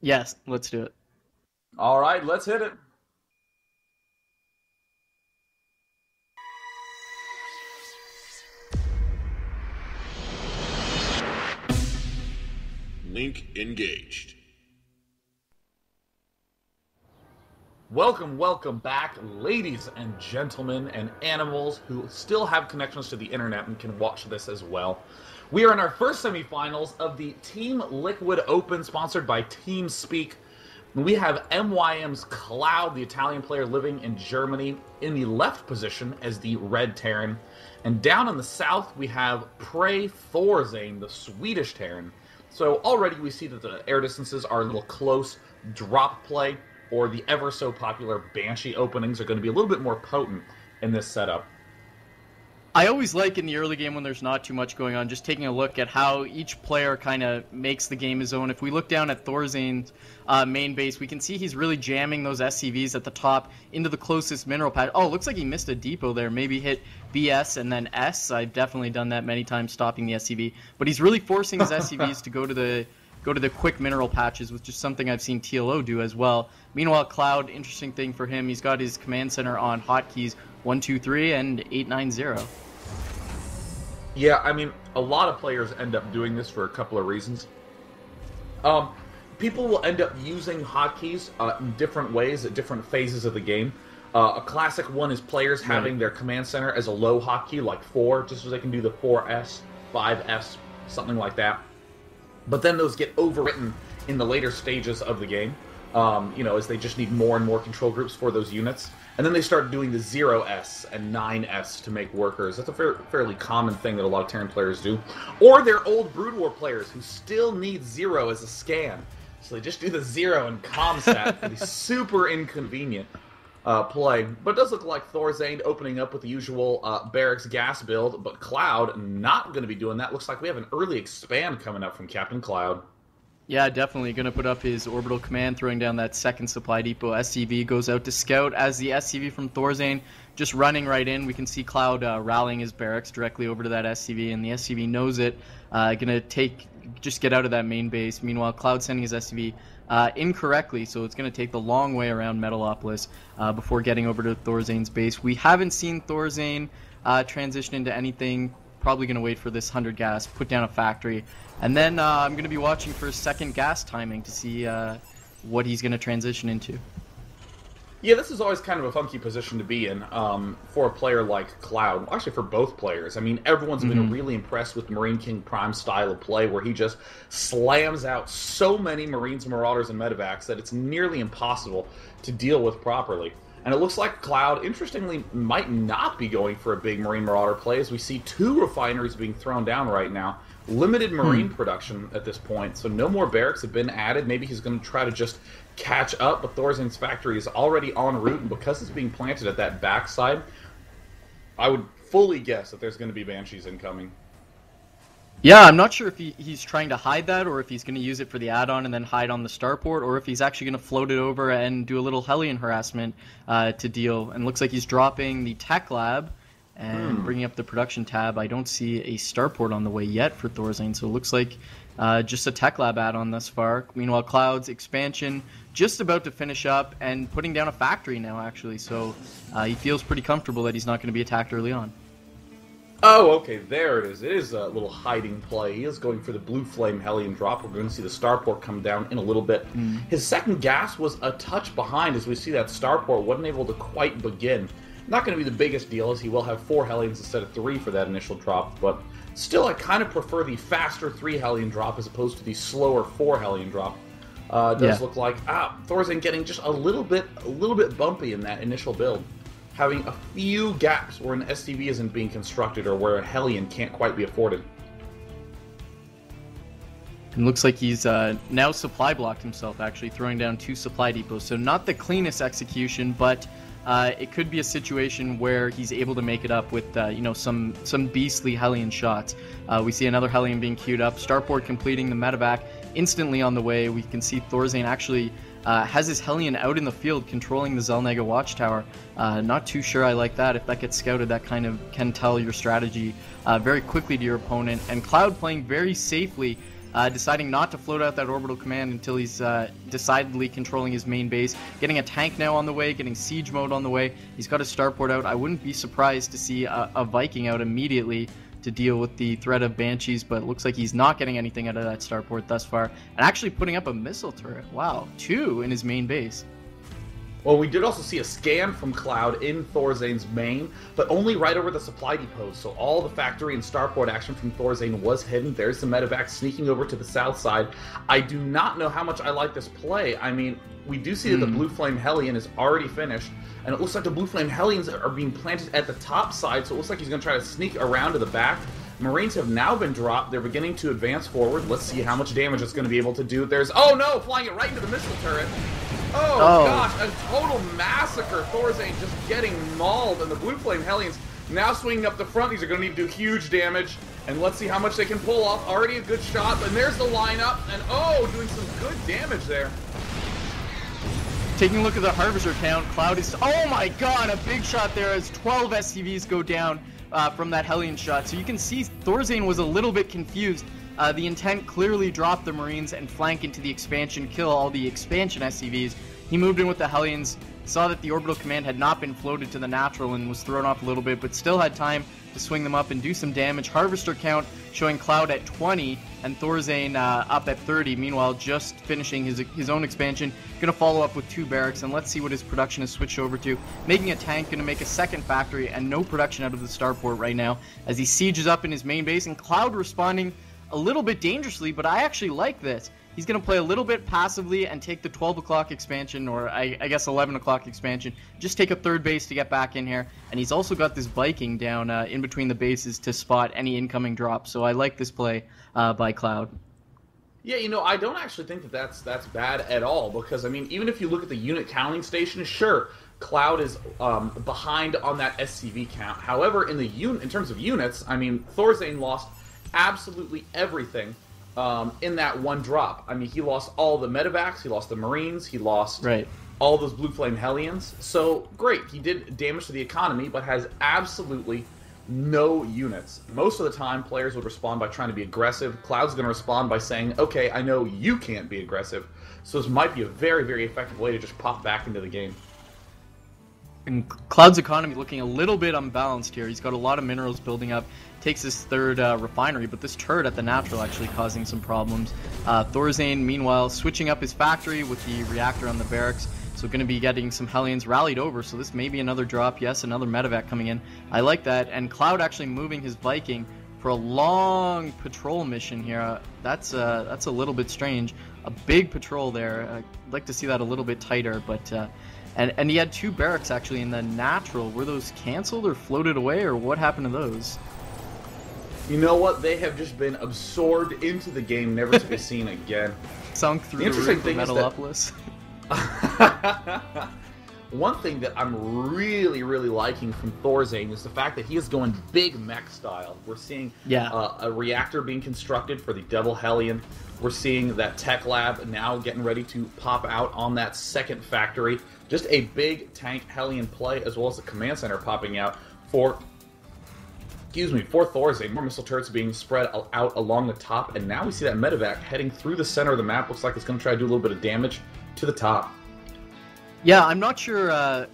Yes, let's do it. All right, let's hit it. Link engaged. Welcome back, ladies and gentlemen, and animals who still have connections to the internet and can watch this as well. We are in our first semifinals of the Team Liquid Open, sponsored by TeamSpeak. We have MYM.ClouD, the Italian player living in Germany, in the left position as the red Terran. And down in the south, we have Prae.ThorZaIN, the Swedish Terran. So already we see that the air distances are a little close. Drop play or the ever so popular Banshee openings are going to be a little bit more potent in this setup. I always like in the early game when there's not too much going on, just taking a look at how each player kind of makes the game his own. If we look down at ThorZaIN's main base, we can see he's really jamming those SCVs at the top into the closest mineral pad. Oh, looks like he missed a depot there. Maybe hit BS and then S. I've definitely done that many times, stopping the SCV. But he's really forcing his SCVs to go to the quick mineral patches, which is something I've seen TLO do as well. Meanwhile, Cloud, interesting thing for him, he's got his command center on hotkeys 1, 2, 3, and 890. Yeah, I mean, a lot of players end up doing this for a couple of reasons. People will end up using hotkeys in different ways at different phases of the game. A classic one is players having their command center as a low hotkey, like 4, just so they can do the 4S, 5S, something like that. But then those get overwritten in the later stages of the game, as they just need more and more control groups for those units. And then they start doing the 0S and 9S to make workers. That's a fairly common thing that a lot of Terran players do. Or they're old Brood War players who still need 0 as a scan. So they just do the 0 and Comstat for the super inconvenient play. But it does look like ThorZaIN opening up with the usual barracks gas build, but Cloud not going to be doing that. Looks like we have an early expand coming up from Captain Cloud. Yeah, definitely going to put up his orbital command, throwing down that second supply depot. SCV goes out to scout as the SCV from ThorZaIN just running right in. We can see Cloud rallying his barracks directly over to that SCV, and the SCV knows it. Going to just get out of that main base. Meanwhile, Cloud sending his SCV incorrectly, so it's going to take the long way around Metalopolis before getting over to ThorZaIN's base. We haven't seen ThorZaIN transition into anything. Probably going to wait for this 100 gas, put down a factory, and then I'm going to be watching for his second gas timing to see what he's going to transition into. Yeah, this is always kind of a funky position to be in for a player like Cloud. Actually, for both players. I mean, everyone's been really impressed with Marine King Prime style of play, where he just slams out so many Marines, Marauders, and Medevacs that it's nearly impossible to deal with properly. And it looks like Cloud, interestingly, might not be going for a big Marine Marauder play, as we see 2 refineries being thrown down right now. Limited Marine production at this point, so no more barracks have been added. Maybe he's going to try to just catch up, but ThorZaIN's factory is already en route, and because it's being planted at that backside, I would fully guess that there's going to be Banshees incoming. Yeah, I'm not sure if he's trying to hide that, or if he's going to use it for the add-on and then hide on the starport, or if he's actually going to float it over and do a little Hellion harassment to deal. And looks like he's dropping the tech lab and bringing up the production tab. I don't see a starport on the way yet for ThorZaIN, so it looks like just a tech lab add-on thus far. Meanwhile, Cloud's expansion just about to finish up and putting down a factory now, actually. So he feels pretty comfortable that he's not going to be attacked early on. Oh, okay, there it is. It is a little hiding play. He is going for the Blue Flame Hellion drop. We're going to see the starport come down in a little bit. His second gas was a touch behind, as we see that starport wasn't able to quite begin. Not going to be the biggest deal, as he will have 4 Hellions instead of 3 for that initial drop, but still, I kind of prefer the faster 3 Hellion drop as opposed to the slower 4 Hellion drop. Does look like ThorZaIN getting just a little bit bumpy in that initial build, having a few gaps where an SCV isn't being constructed or where a Hellion can't quite be afforded. It looks like he's now supply blocked himself, actually, throwing down 2 supply depots. So not the cleanest execution, but it could be a situation where he's able to make it up with some beastly Hellion shots. We see another Hellion being queued up. Starport completing the medevac instantly on the way. We can see ThorZaIN actually has his Hellion out in the field controlling the Zelnega watchtower. Not too sure I like that. If that gets scouted, that kind of can tell your strategy very quickly to your opponent. And Cloud playing very safely deciding not to float out that orbital command until he's decidedly controlling his main base. Getting a tank now on the way, getting siege mode on the way. He's got his starport out. I wouldn't be surprised to see a Viking out immediately to deal with the threat of Banshees, but it looks like he's not getting anything out of that starport thus far. And actually putting up a missile turret. Wow, 2 in his main base. Well, we did also see a scan from Cloud in ThorZaIN's main, but only right over the supply depots, so all the factory and starport action from ThorZaIN was hidden. There's the medevac sneaking over to the south side. I do not know how much I like this play. I mean, we do see that the Blue Flame Hellion is already finished, and it looks like the Blue Flame Hellions are being planted at the top side, so it looks like he's going to try to sneak around to the back. Marines have now been dropped. They're beginning to advance forward. Let's see how much damage it's going to be able to do. There's... Oh, no! Flying it right into the missile turret. Oh, gosh, a total massacre. ThorZaIN just getting mauled, and the Blue Flame Hellions now swinging up the front. These are going to need to do huge damage, and let's see how much they can pull off. Already a good shot, and there's the lineup, and oh, doing some good damage there. Taking a look at the Harvester count, Cloud is... Oh my god, a big shot there as 12 SCVs go down from that Hellion shot. So you can see ThorZaIN was a little bit confused. The intent clearly dropped the Marines and flank into the expansion, kill all the expansion SCVs. He moved in with the Hellions, saw that the orbital command had not been floated to the natural and was thrown off a little bit, but still had time to swing them up and do some damage. Harvester count showing Cloud at 20 and ThorZaIN up at 30. Meanwhile, just finishing his own expansion, going to follow up with 2 barracks, and let's see what his production has switched over to. Making a tank, going to make a second factory, and no production out of the starport right now as he sieges up in his main base, and Cloud responding a little bit dangerously, but I actually like this. He's going to play a little bit passively and take the 12 o'clock expansion, or I guess 11 o'clock expansion. Just take a third base to get back in here. And he's also got this Viking down in between the bases to spot any incoming drops. So I like this play by Cloud. Yeah, you know, I don't actually think that that's bad at all, because, I mean, even if you look at the unit counting station, sure, Cloud is behind on that SCV count. However, in terms of units, I mean, ThorZaIN lost absolutely everything in that one drop. I mean, he lost all the medevacs, he lost the Marines, he lost all those Blue Flame Hellions. So, great, he did damage to the economy, but has absolutely no units. Most of the time, players would respond by trying to be aggressive. Cloud's going to respond by saying, okay, I know you can't be aggressive, so this might be a very, very effective way to just pop back into the game. And Cloud's economy looking a little bit unbalanced here. He's got a lot of minerals building up. Takes his third refinery, but this turret at the natural actually causing some problems. ThorZaIN, meanwhile, switching up his factory with the reactor on the barracks. So going to be getting some Hellions rallied over. So this may be another drop. Yes, another medevac coming in. I like that. And Cloud actually moving his Viking for a long patrol mission here. That's a little bit strange. A big patrol there. I'd like to see that a little bit tighter, but... And he had 2 barracks actually in the natural. Were those canceled or floated away, or what happened to those? You know what? They have just been absorbed into the game, never to be seen again. Sunk through the roof of Metalopolis. One thing that I'm really, really liking from ThorZaIN is the fact that he is going big mech style. We're seeing a reactor being constructed for the Devil Hellion. We're seeing that tech lab now getting ready to pop out on that second factory. Just a big tank Hellion play, as well as the command center popping out for ThorZaIN. More missile turrets being spread out along the top, and now we see that medevac heading through the center of the map. Looks like it's going to try to do a little bit of damage to the top. Yeah, I'm not sure.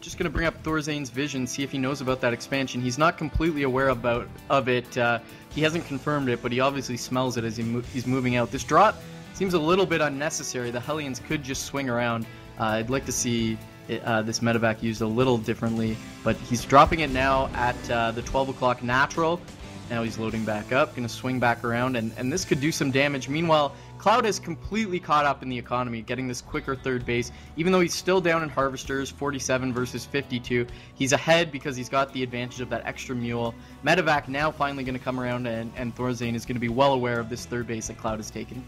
Just going to bring up ThorZaIN's vision, see if he knows about that expansion. He's not completely aware of it. He hasn't confirmed it, but he obviously smells it as he's moving out. This drop seems a little bit unnecessary. The Hellions could just swing around. I'd like to see this medevac used a little differently, but he's dropping it now at the 12 o'clock natural. Now he's loading back up, going to swing back around, and this could do some damage. Meanwhile, Cloud has completely caught up in the economy, getting this quicker third base. Even though he's still down in Harvesters, 47 versus 52, he's ahead because he's got the advantage of that extra mule. Medevac now finally going to come around, and ThorZaIN is going to be well aware of this third base that Cloud has taken.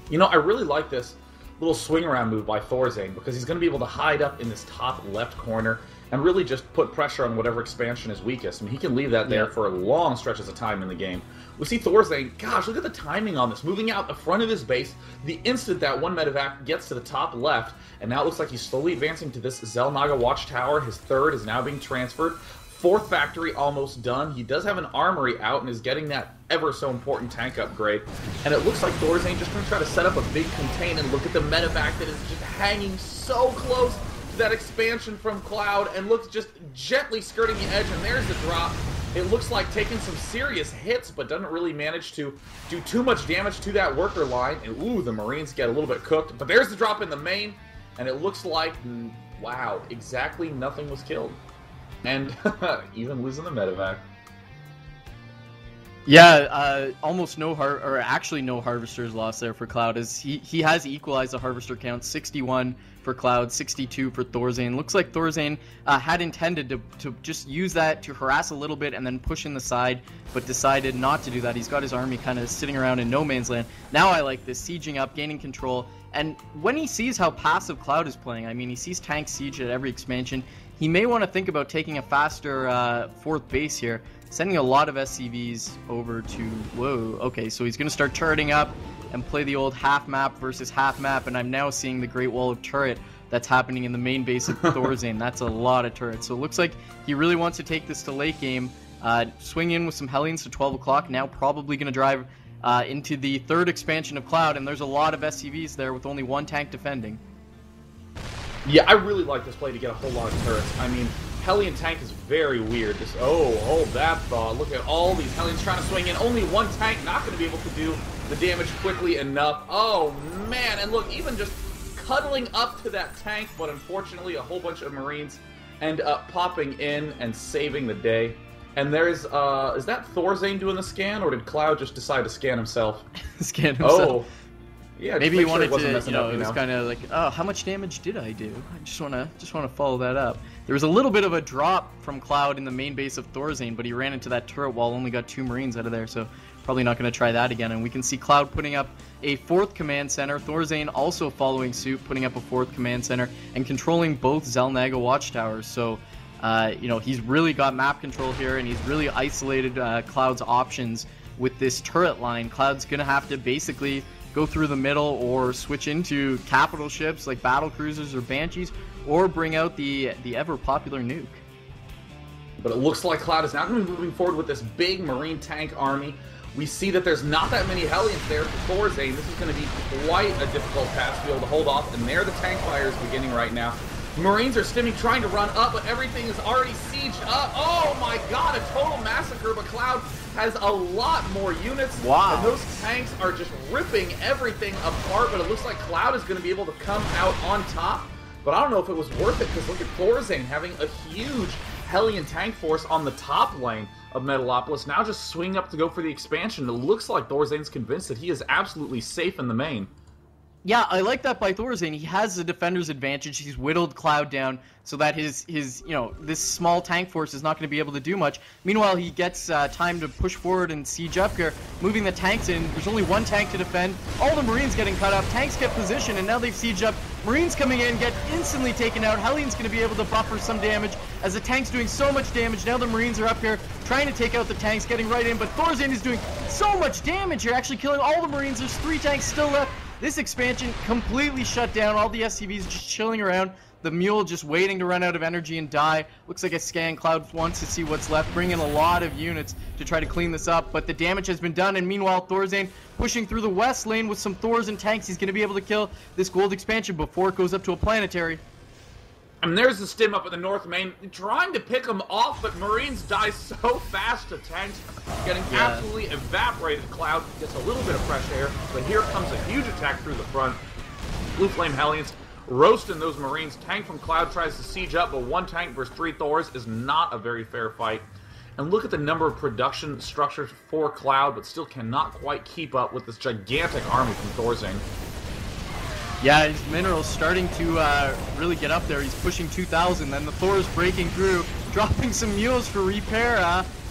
You know, I really like this little swing around move by ThorZaIN, because he's going to be able to hide up in this top left corner and really just put pressure on whatever expansion is weakest. I mean, he can leave that there for long stretches of time in the game. We see ThorZaIN, gosh, look at the timing on this, moving out the front of his base the instant that one medevac gets to the top left, and now it looks like he's slowly advancing to this Zelnaga watchtower. His third is now being transferred. Fourth factory almost done. He does have an armory out and is getting that ever so important tank upgrade. And it looks like ThorZaIN just going to try to set up a big contain, and look at the medevac that is just hanging so close to that expansion from Cloud and looks just gently skirting the edge, and there's the drop. It looks like taking some serious hits, but doesn't really manage to do too much damage to that worker line. And ooh, the Marines get a little bit cooked. But there's the drop in the main, and it looks like, wow, exactly nothing was killed. And even losing the medevac. Yeah, almost no actually no harvesters lost there for Cloud, as he has equalized the harvester count. 61 for Cloud, 62 for ThorZaIN. Looks like ThorZaIN had intended to just use that to harass a little bit and then push in the side, but decided not to do that. He's got his army kind of sitting around in no man's land. Now I like this, sieging up, gaining control, and when he sees how passive Cloud is playing, I mean, he sees tank siege at every expansion, he may want to think about taking a faster fourth base here, sending a lot of SCVs over to... Whoa, okay, so he's going to start turreting up and play the old half map versus half map, and I'm now seeing the Great Wall of Turret that's happening in the main base of ThorZaIN. That's a lot of turrets. So it looks like he really wants to take this to late game, swing in with some Hellions to 12 o'clock, now probably going to drive into the third expansion of Cloud, and there's a lot of SCVs there with only one tank defending. Yeah, I really like this play to get a whole lot of turrets. I mean, Hellion tank is very weird. Just, oh, hold that thought. Look at all these Hellions trying to swing in. Only one tank not going to be able to do the damage quickly enough. Oh, man. And look, even just cuddling up to that tank, but unfortunately a whole bunch of Marines end up popping in and saving the day. And there's, is that ThorZaIN doing the scan, or did Cloud just decide to scan himself? Scan himself. Oh. Yeah, maybe he wanted to, you know, it was kind of like, oh, how much damage did I do? I just want to follow that up. There was a little bit of a drop from Cloud in the main base of ThorZaIN, but he ran into that turret wall, only got 2 Marines out of there, so probably not going to try that again. And we can see Cloud putting up a 4th command center. ThorZaIN also following suit, putting up a 4th command center and controlling both Xel'Naga watchtowers. So, you know, he's really got map control here, and he's really isolated Cloud's options with this turret line. Cloud's going to have to basically go through the middle or switch into capital ships like battle cruisers or banshees, or bring out the ever popular nuke. But it looks like Cloud is now going to be moving forward with this big Marine tank army. We see that there's not that many Hellions there for ThorZaIN. This is going to be quite a difficult task to be able to hold off, and there the tank fire is beginning right now. Marines are stimming, trying to run up, but everything is already sieged up. Oh my god, a total massacre, but Cloud has a lot more units. Wow. And those tanks are just ripping everything apart, but it looks like Cloud is going to be able to come out on top. But I don't know if it was worth it, because look at ThorZaIN having a huge Hellion tank force on the top lane of Metalopolis, now just swinging up to go for the expansion. It looks like ThorZaIN's convinced that he is absolutely safe in the main. Yeah, I like that by ThorZaIN. He has the defender's advantage. He's whittled Cloud down so that his you know, this small tank force is not going to be able to do much. Meanwhile, he gets time to push forward and siege up here, moving the tanks in. There's only one tank to defend. All the Marines getting cut up. Tanks get positioned, and now they've sieged up. Marines coming in, get instantly taken out. Hellion's going to be able to buffer some damage as the tank's doing so much damage. Now the Marines are up here trying to take out the tanks, getting right in, but ThorZaIN is doing so much damage here, actually killing all the Marines. There's 3 tanks still left. This expansion completely shut down. All the SCVs just chilling around. The Mule just waiting to run out of energy and die. Looks like a scan. Cloud wants to see what's left. Bring in a lot of units to try to clean this up, but the damage has been done. And meanwhile, ThorZaIN pushing through the west lane with some Thors and tanks. He's going to be able to kill this gold expansion before it goes up to a planetary. And there's the stim up at the north main, trying to pick them off, but Marines die so fast to tanks, getting absolutely evaporated. Cloud gets a little bit of fresh air, but here comes a huge attack through the front. Blue Flame Hellions roasting those Marines. Tank from Cloud tries to siege up, but 1 tank versus 3 Thors is not a very fair fight. And look at the number of production structures for Cloud, but still cannot quite keep up with this gigantic army from ThorZaIN. Yeah, his minerals starting to really get up there. He's pushing 2,000, then the Thor's breaking through, dropping some mules for repair,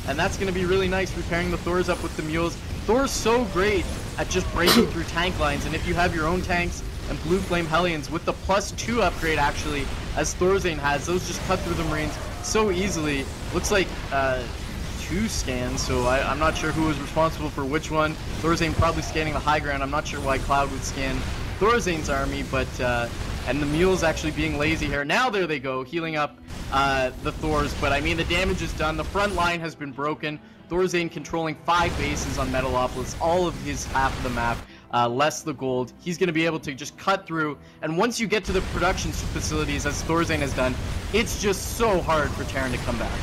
and that's going to be really nice, repairing the Thors up with the mules. Thor's so great at just breaking through tank lines, and if you have your own tanks and Blue Flame Hellions with the +2 upgrade, actually, as ThorZaIN has, those just cut through the Marines so easily. Looks like 2 scans, so I'm not sure who was responsible for which one. ThorZaIN probably scanning the high ground. I'm not sure why Cloud would scan ThorZaIN's army, but and the Mule's actually being lazy here. Now there they go, healing up the Thors, but I mean the damage is done. The front line has been broken. ThorZaIN controlling 5 bases on Metalopolis, all of his half of the map, less the gold. He's going to be able to just cut through, and once you get to the production facilities, as ThorZaIN has done, it's just so hard for Terran to come back.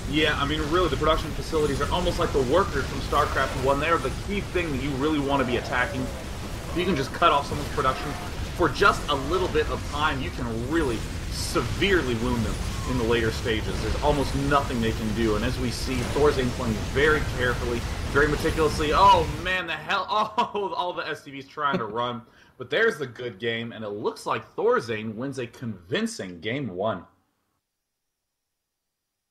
Yeah, I mean, really, the production facilities are almost like the workers from StarCraft 1. They're the key thing that you really want to be attacking. If you can just cut off someone's production for just a little bit of time, you can really severely wound them in the later stages. There's almost nothing they can do, and as we see, ThorZaIN playing very carefully, very meticulously. Oh, man, the hell, oh, all the SCVs trying to run. But there's the good game, and it looks like ThorZaIN wins a convincing Game 1.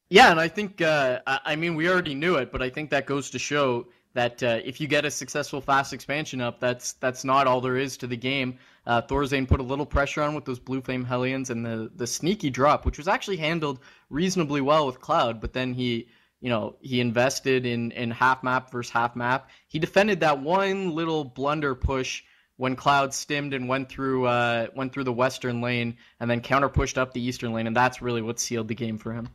Yeah, and I think, I mean, we already knew it, but I think that goes to show that if you get a successful fast expansion up, that's not all there is to the game. ThorZaIN put a little pressure on with those Blue Flame Hellions and the sneaky drop, which was actually handled reasonably well with Cloud, but then he invested in half map versus half map. He defended that one little blunder push when Cloud stimmed and went through the western lane and then counter pushed up the eastern lane, and that's really what sealed the game for him.